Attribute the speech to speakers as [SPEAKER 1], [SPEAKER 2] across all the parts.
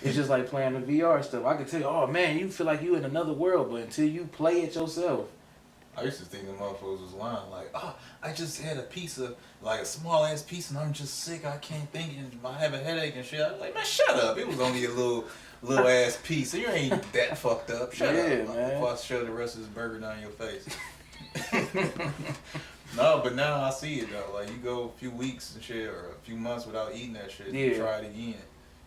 [SPEAKER 1] It's just like playing the VR stuff. I can tell you, oh man, you feel like you in another world, but until you play it yourself.
[SPEAKER 2] I used to think the motherfuckers was lying, like, oh, I just had a pizza, like a small ass piece, and I'm just sick. I can't think, and I have a headache and shit. I was like, man, shut up. It was only a little ass piece. So you ain't that fucked up. Shut up.
[SPEAKER 1] Man.
[SPEAKER 2] Before I shove the rest of this burger down your face. No, but now I see it though. Like you go a few weeks and shit, or a few months without eating that shit.
[SPEAKER 1] Yeah.
[SPEAKER 2] You try it again.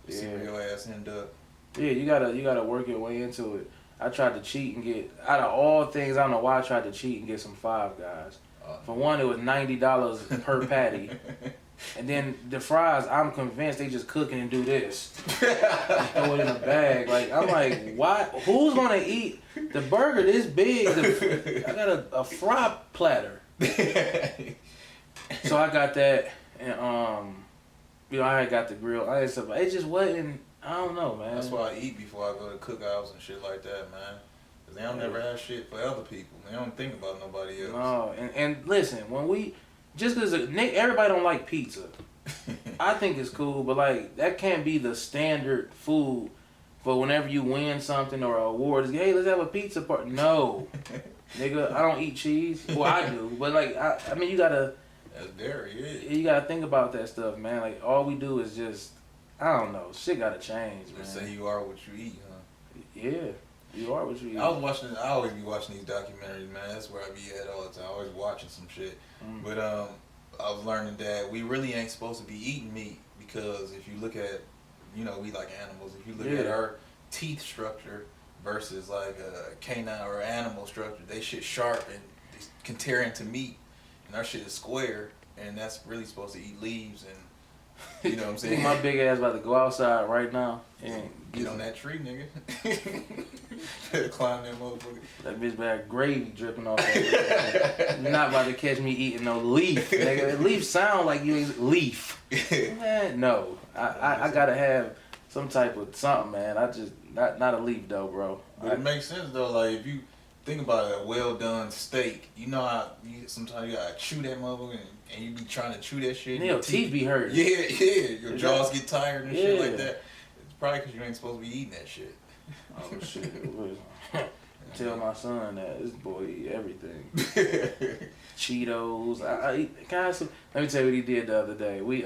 [SPEAKER 2] You see
[SPEAKER 1] Yeah.
[SPEAKER 2] where your ass end up.
[SPEAKER 1] Yeah, you gotta work your way into it. I tried to cheat and get, out of all things, I don't know why I tried to cheat and get some Five Guys. For one, it was $90 per patty. And then the fries, I'm convinced they just cook and do this. Throw it in a bag. Like, I'm like, why? Who's gonna eat the burger this big? I got a fry platter. So I got that, and I had got the grill. It just wasn't. I don't know, man.
[SPEAKER 2] That's why I eat before I go to cookouts and shit like that, man. Cause they don't never have shit for other people. They don't think about nobody else.
[SPEAKER 1] No, and listen, when we just cause everybody don't like pizza, I think it's cool, but like that can't be the standard food for whenever you win something or an award. It's, hey, let's have a pizza party. No, nigga, I don't eat cheese. Well, I do, but like I mean, you gotta.
[SPEAKER 2] That's dairy, yeah.
[SPEAKER 1] You gotta think about that stuff, man. Like all we do is just, I don't know, shit gotta change, man.
[SPEAKER 2] Just say you are what you eat, huh?
[SPEAKER 1] Yeah, you are what you eat.
[SPEAKER 2] I always be watching these documentaries, man. That's where I be at all the time. Always watching some shit. But I was learning that we really ain't supposed to be eating meat because if you look at, we like animals. If you look at our teeth structure versus like a canine or animal structure, they shit sharp and they can tear into meat, and our shit is square, and that's really supposed to eat leaves and. You know what I'm saying?
[SPEAKER 1] My big ass about to go outside right now and
[SPEAKER 2] get on that tree, nigga. Better climb that motherfucker.
[SPEAKER 1] That bitch bag gravy dripping off that. You're not about to catch me eating no leaf, nigga. Leaf sound like you ain't leaf. Man, no. I gotta have some type of something, man. I just not a leaf though, bro.
[SPEAKER 2] But it makes sense though, like if you think about it, a well done steak, you know how sometimes you gotta chew that motherfucker and you be trying to chew that shit.
[SPEAKER 1] And your teeth be hurting.
[SPEAKER 2] Yeah. Your jaws get tired and shit like that. It's probably because you ain't supposed to be eating that shit.
[SPEAKER 1] Oh shit. Tell my son that this boy eat everything. Cheetos. I eat. Let me tell you what he did the other day. We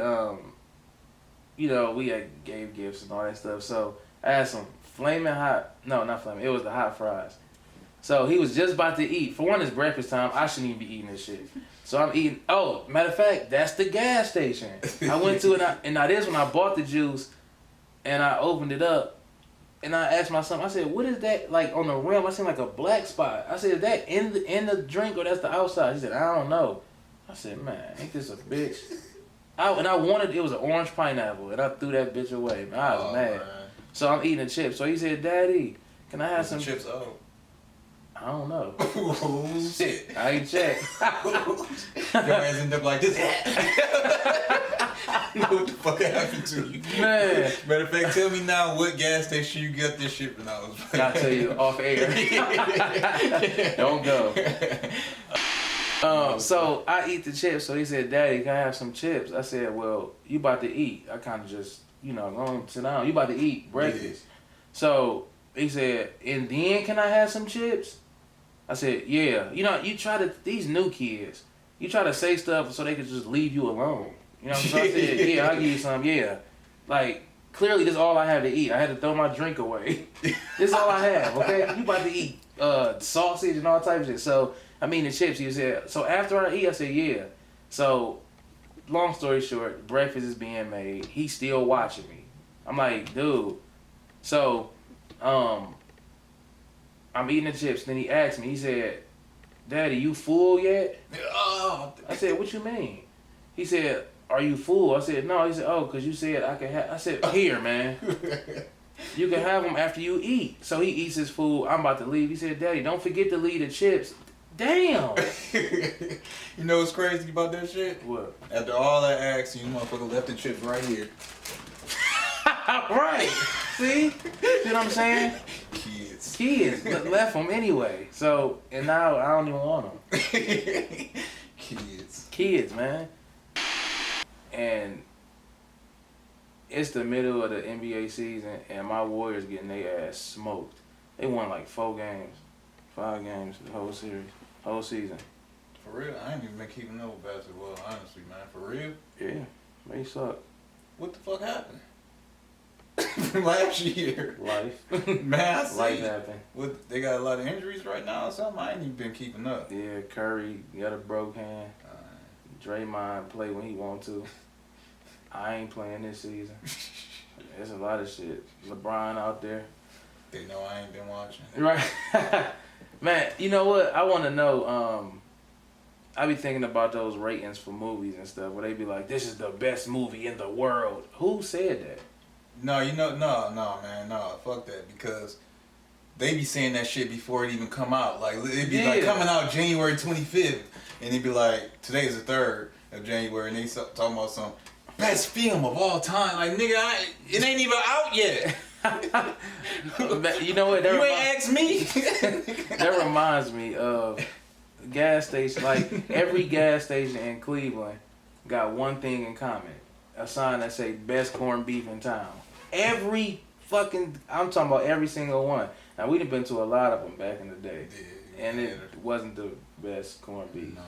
[SPEAKER 1] we gave gifts and all that stuff. So I had some flaming hot. No, not flaming. It was the hot fries. So he was just about to eat. For one, it's breakfast time. I shouldn't even be eating this shit. So I'm eating. Oh, matter of fact, that's the gas station. I went to it, and now this when I bought the juice, and I opened it up, and I asked my son. I said, "What is that like on the rim? I seen like a black spot." I said, "Is that in the drink or that's the outside?" He said, "I don't know." I said, "Man, ain't this a bitch?" I wanted it was an orange pineapple, and I threw that bitch away. Man, I was mad. Man. So I'm eating the chips. So he said, "Daddy, can I have some
[SPEAKER 2] chips?" Oh.
[SPEAKER 1] I don't know.
[SPEAKER 2] Oh, shit.
[SPEAKER 1] I ain't checked.
[SPEAKER 2] Your ass end up like this. You know what the fuck happened to you?
[SPEAKER 1] Man.
[SPEAKER 2] Matter of fact, tell me now what gas station you got this shit from.
[SPEAKER 1] I'll tell you off air. Don't go. So I eat the chips. So he said, "Daddy, can I have some chips?" I said, "Well, you about to eat." I kind of just, go on, sit down. You about to eat breakfast. Yeah. So he said, "And then can I have some chips?" I said, "Yeah." You try to, these new kids, you try to say stuff so they can just leave you alone. So I said, "Yeah, I'll give you some." Yeah. Like, clearly this is all I have to eat. I had to throw my drink away. This is all I have, okay? You about to eat sausage and all types of shit. So, the chips, he said. So after I eat, I said, "Yeah." So, long story short, breakfast is being made. He's still watching me. I'm like, dude. So, I'm eating the chips. Then he asked me, he said, "Daddy, you full yet?" I said, "What you mean?" He said, "Are you full?" I said, "No." He said, "Oh, because you said I could have." I said, "Here, man. You can have them after you eat." So he eats his food. I'm about to leave. He said, "Daddy, don't forget to leave the chips." Damn.
[SPEAKER 2] You know what's crazy about that shit?
[SPEAKER 1] What?
[SPEAKER 2] After all that action, you motherfucker left the chips right here.
[SPEAKER 1] Right. See what I'm saying? Kids left them anyway. So, and now I don't even want them. Kids, man. And it's the middle of the NBA season, and my Warriors getting their ass smoked. They won like 4 games, 5 games, the whole series, whole season.
[SPEAKER 2] For real, I ain't even been keeping up with basketball, honestly, man. For real?
[SPEAKER 1] Yeah, they suck.
[SPEAKER 2] What the fuck happened? Last year.
[SPEAKER 1] Life.
[SPEAKER 2] Man, I see.
[SPEAKER 1] Life happened.
[SPEAKER 2] What, they got a lot of injuries right now or something? I ain't even been keeping up.
[SPEAKER 1] Yeah, Curry got a broke hand. Draymond play when he want to. I ain't playing this season. There's a lot of shit. LeBron out there.
[SPEAKER 2] They know I ain't been watching.
[SPEAKER 1] Right. Man, you know what? I want to know, I be thinking about those ratings for movies and stuff where they be like, this is the best movie in the world. Who said that?
[SPEAKER 2] No, man, fuck that, because they be saying that shit before it even come out. Like, it'd be like coming out January 25th, and it'd be like, today is the 3rd of January, and they talking about some best film of all time. Like, nigga, it ain't even out yet.
[SPEAKER 1] You know what?
[SPEAKER 2] You ain't asked me.
[SPEAKER 1] That reminds me of gas station. Like, every gas station in Cleveland got one thing in common. A sign that say best corned beef in town. I'm talking about every single one. Now, we'd have been to a lot of them back in the day.
[SPEAKER 2] Yeah,
[SPEAKER 1] and it wasn't the best corned beef.
[SPEAKER 2] No.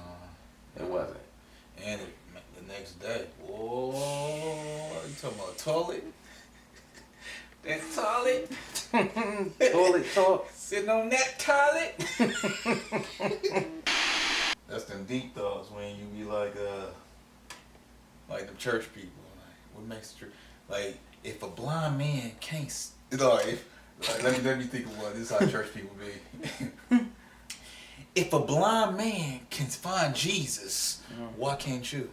[SPEAKER 1] It wasn't.
[SPEAKER 2] And the next day, whoa, you talking about toilet? That toilet?
[SPEAKER 1] Toilet talk.
[SPEAKER 2] Sitting on that toilet? That's them deep thoughts when you be like the church people. Like, what makes the church? Like, if a blind man can't, let me think of what this is how church people be. If a blind man can find Jesus, why can't you?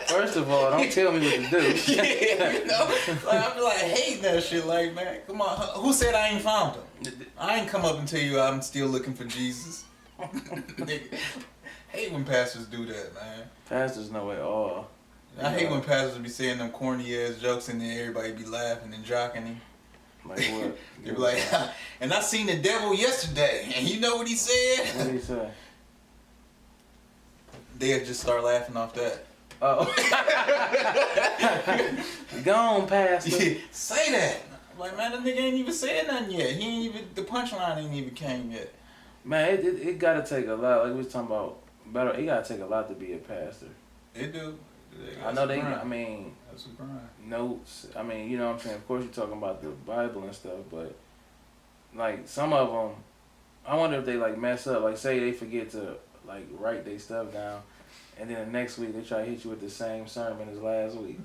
[SPEAKER 1] First of all, don't tell me what to do.
[SPEAKER 2] Yeah, you know, like, I be like hating that shit. Like, man, come on, who said I ain't found him? I ain't come up and tell you I'm still looking for Jesus. Hate when pastors do that, man.
[SPEAKER 1] Pastors know it all.
[SPEAKER 2] I hate when pastors be saying them corny ass jokes and then everybody be laughing and jocking him.
[SPEAKER 1] Like what?
[SPEAKER 2] They be like, and I seen the devil yesterday, and you know what he said?
[SPEAKER 1] What did he say?
[SPEAKER 2] They'll just start laughing off that.
[SPEAKER 1] Oh. Go on, Pastor.
[SPEAKER 2] Yeah, say that. I'm like, man, that nigga ain't even said nothing yet. He ain't even, the punchline ain't even came yet.
[SPEAKER 1] Man, it gotta take a lot. Like we was talking about, it gotta take a lot to be a pastor.
[SPEAKER 2] It do.
[SPEAKER 1] I know they, I mean,
[SPEAKER 2] that's a grind.
[SPEAKER 1] Notes. I mean, you know what I'm saying? Of course you're talking about the Bible and stuff, but like some of them, I wonder if they like mess up. Like say they forget to like write their stuff down, and then the next week they try to hit you with the same sermon as last week.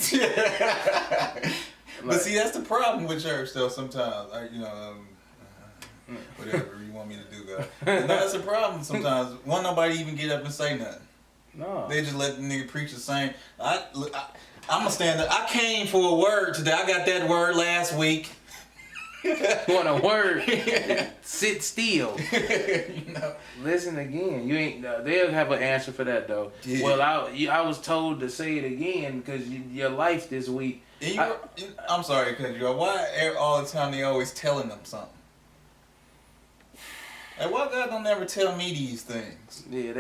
[SPEAKER 2] But see, that's the problem with church though. Sometimes, whatever you want me to do, guys. No, that's the problem. Sometimes, won't nobody even get up and say nothing.
[SPEAKER 1] No.
[SPEAKER 2] They just let the nigga preach the same. I'm gonna stand up. I came for a word today. I got that word last week.
[SPEAKER 1] You want a word? Sit still.
[SPEAKER 2] You know.
[SPEAKER 1] Listen again. You ain't. They'll have an answer for that though.
[SPEAKER 2] Yeah.
[SPEAKER 1] Well, I was told to say it again because your life this week.
[SPEAKER 2] And I'm sorry, cause why all the time they always telling them something? Like, why God don't never tell me these things?
[SPEAKER 1] Yeah,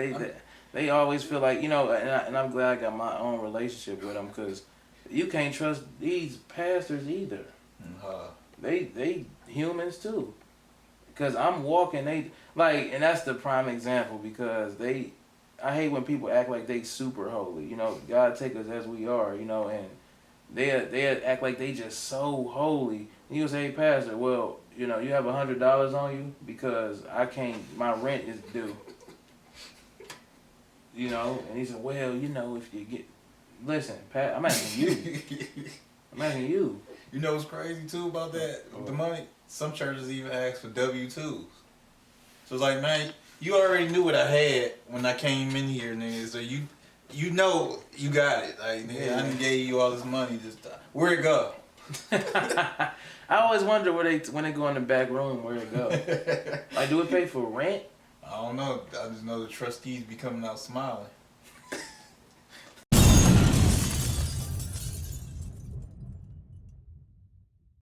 [SPEAKER 1] they always feel like, you know, and I'm glad I got my own relationship with them because you can't trust these pastors either. They humans too. Because I'm walking, and that's the prime example because I hate when people act like they super holy. You know, God take us as we are, you know, and they act like they just so holy. And you say, hey, pastor, well, you know, you have $100 on you because my rent is due. You know, and he said, well, you know, if you listen, Pat, I'm asking you. I'm asking you.
[SPEAKER 2] You know what's crazy too about that? The money, some churches even ask for W-2s. So it's like, man, you already knew what I had when I came in here, nigga. So you know you got it. Like, nigga, I done gave you all this money this time. Where'd it go?
[SPEAKER 1] I always wonder when they go in the back room, where it go. Like, do it pay for rent?
[SPEAKER 2] I don't know. I just know the trustees be coming out smiling.